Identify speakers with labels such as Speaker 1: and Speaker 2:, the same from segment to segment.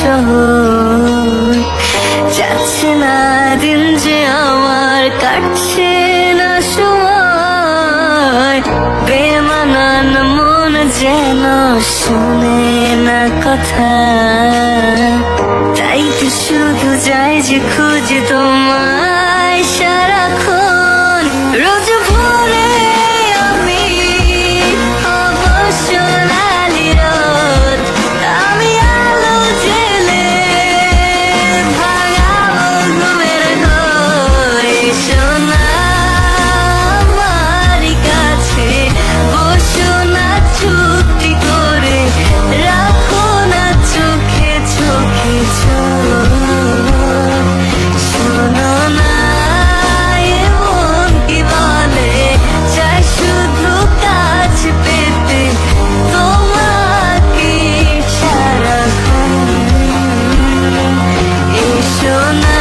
Speaker 1: শহর। যাচ্ছে না দিন যে আমার, কাটছে না সময়, বেমানান মন যেন শুনে না কথা। তাই তো শুধু যাই যে খুঁজে তোমায় সারাক্ষণ। রোজ ভোরে আমি অবসনালি রোদ, আমি আলো জেলে ভাঙাবো ঘুমের ঘর। এসো না আমার কাছে, বসো না চুপটি করে, রাখো না চোখে চোখে চোখ। শোনো না এমন কি বলে, চাই শুধু কাছ পেতে তোমাকে সারাক্ষণ। এসো না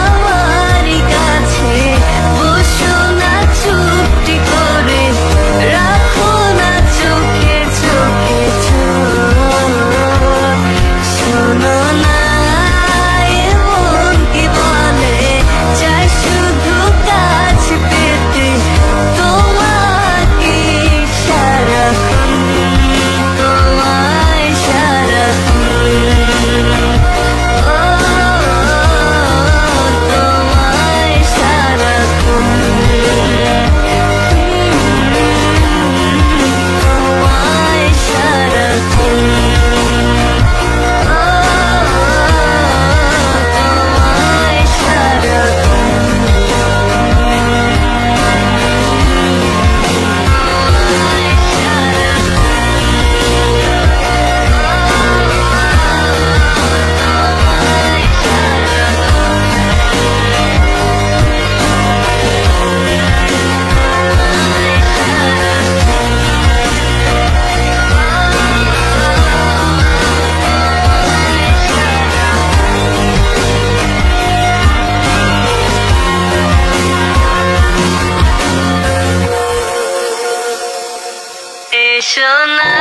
Speaker 1: আমার কাছে, বসো না চুপটি করে, রাখো না চোখে চোখে চোখ। শোনো না এমন কি বলে, চাই শুধু কাছ পেতে তোমাকে সারাক্ষণ, তোমায় সারাক্ষণ। ও তোমায় সারাক্ষণ, তোমায় সারাক্ষণ। তোমায় এসো না